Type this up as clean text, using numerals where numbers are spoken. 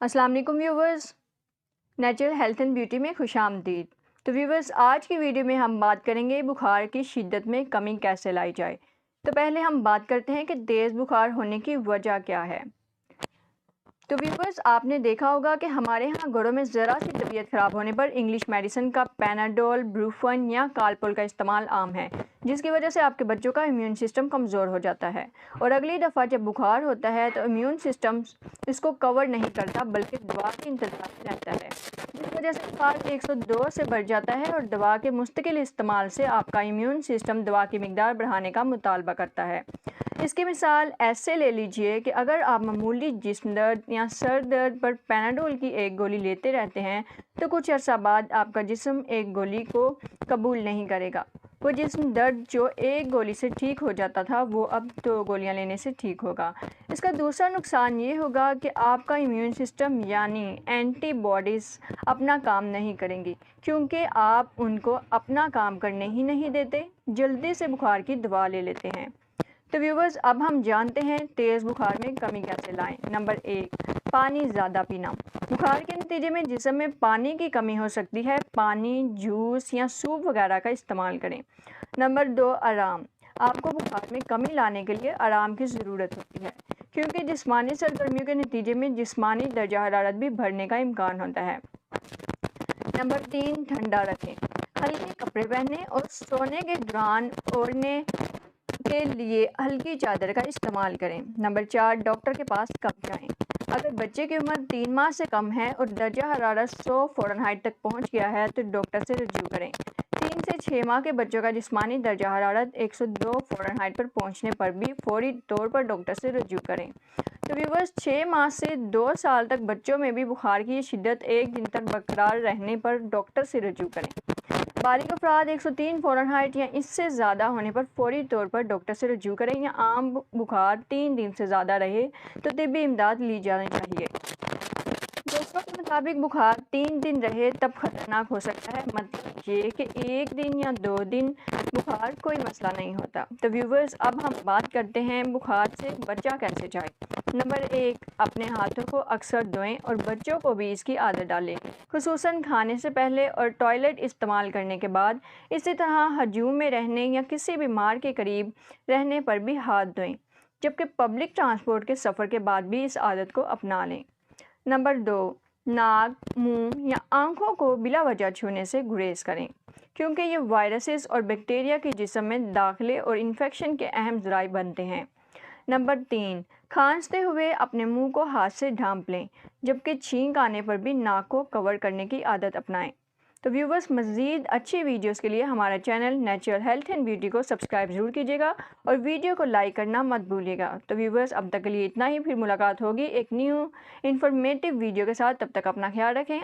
السلام علیکم viewers, natural health and beauty میں خوش آمدید۔ تو ویورز، آج کی ویڈیو میں ہم بات کریں گے بخار کی شدت میں کمی کیسے لائی جائے۔ تو پہلے ہم بات کرتے ہیں کہ تیز بخار ہونے کی وجہ کیا ہے۔ تو ویورز، آپ نے دیکھا ہوگا کہ ہمارے ہاں گھروں میں ذرا سی طبیعت خراب ہونے پر انگلش میڈیسن کا پیناڈول، بروفن یا کالپول کا استعمال عام ہے، جس کی وجہ سے آپ کے بچوں کا امیون سسٹم کمزور ہو جاتا ہے اور اگلی دفعہ جب بخار ہوتا ہے تو امیون سسٹم اس کو کور نہیں کرتا بلکہ دوا کے انتظار میں رہتا ہے، جس وجہ سے بخار 102 سے بڑھ جاتا ہے اور دوا کے مستقل استعمال سے آپ کا امیون سسٹم دوا کی مقدار بڑھانے کا مطالبہ کرتا ہے۔ اس کی مثال ایسے لے لیجئے کہ اگر آپ معمولی جسم درد یا سر درد پر پیناڈول کی ایک گولی لیتے رہتے ہیں تو کچھ عرصہ بعد آپ کا جسم ایک گولی کو قبول نہیں کرے گا۔ وہ جسم درد جو ایک گولی سے ٹھیک ہو جاتا تھا وہ اب 2 گولیاں لینے سے ٹھیک ہوگا۔ اس کا دوسرا نقصان یہ ہوگا کہ آپ کا امیون سسٹم یعنی اینٹی باڈیز اپنا کام نہیں کریں گی، کیونکہ آپ ان کو اپنا کام کرنے ہی نہیں دیتے، جلدی سے بخار کی دوا لے لیتے ہیں۔ تو ویورز، اب ہم جانتے ہیں تیز بخار میں کمی کیسے لائیں۔ نمبر 1، پانی زیادہ پینا۔ بخار کے نتیجے میں جسم میں پانی کی کمی ہو سکتی ہے، پانی، جوس یا سوپ وغیرہ کا استعمال کریں۔ نمبر 2، آرام۔ آپ کو بخار میں کمی لانے کے لیے آرام کی ضرورت ہوتی ہے، کیونکہ جسمانی سرگرمیوں کے نتیجے میں جسمانی درجہ حرارت بھی بڑھنے کا امکان ہوتا ہے۔ نمبر 3، ٹھنڈا رکھیں۔ ہلکے کپڑے پہنیں اور سونے کے دوران اوڑھنے کے لیے ہلکی چادر کا استعمال کریں۔ نمبر 4، ڈاکٹر کے پاس کب جائیں۔ اگر بچے کی عمر 3 ماہ سے کم ہے اور درجہ حرارت 100 فارنہائٹ تک پہنچ گیا ہے تو ڈاکٹر سے رجوع کریں۔ 3 سے 6 ماہ کے بچوں کا جسمانی درجہ حرارت 102 فارنہائٹ پر پہنچنے پر بھی فوری طور پر ڈاکٹر سے رجوع کریں۔ تو ویورز، 6 ماہ سے 2 سال تک بچوں میں بھی بخار کی شدت 1 دن تک برقرار رہنے پر ڈاکٹر سے رجوع کریں۔ بالغ افراد 103 فارنہائٹ یا اس سے زیادہ ہونے پر فوری طور پر ڈاکٹر سے رجوع کریں، یا عام بخار 3 دن سے زیادہ رہے تو طبی امداد لی جانی چاہیے۔ ڈاکٹروں کے مطابق بخار 3 دن رہے تب خطرناک ہو سکتا ہے، مطلب یہ کہ 1 دن یا 2 دن بخار کوئی مسئلہ نہیں ہوتا۔ تو ویورز، اب ہم بات کرتے ہیں بخار سے بچا کیسے جائے۔ نمبر 1، اپنے ہاتھوں کو اکثر دھوئیں اور بچوں کو بھی اس کی عادت ڈالیں، خصوصاً کھانے سے پہلے اور ٹوائلٹ استعمال کرنے کے بعد۔ اسی طرح ہجوم میں رہنے یا کسی بیمار کے قریب رہنے پر بھی ہاتھ دھوئیں، جبکہ پبلک ٹرانسپورٹ کے سفر کے بعد بھی اس عادت کو اپنا لیں۔ نمبر 2، ناک، منہ یا آنکھوں کو بلا وجہ چھونے سے گریز کریں، کیونکہ یہ وائرسز اور بیکٹیریا کے جسم میں داخلے اور انفیکشن کے اہم ذرائع بنتے ہیں۔ نمبر 3، کھانستے ہوئے اپنے منہ کو ہاتھ سے ڈھانپ لیں، جبکہ چھینک آنے پر بھی ناک کو کور کرنے کی عادت اپنائیں۔ تو ویورز، مزید اچھی ویڈیوز کے لیے ہمارا channel natural health and beauty کو سبسکرائب ضرور کیجیے گا اور ویڈیو کو لائک کرنا مت بھولیے گا۔ تو ویورز، اب تک کے لیے اتنا ہی، پھر ملاقات ہوگی ایک نیو انفارمیٹیو ویڈیو کے ساتھ۔ تب تک اپنا خیال رکھیں۔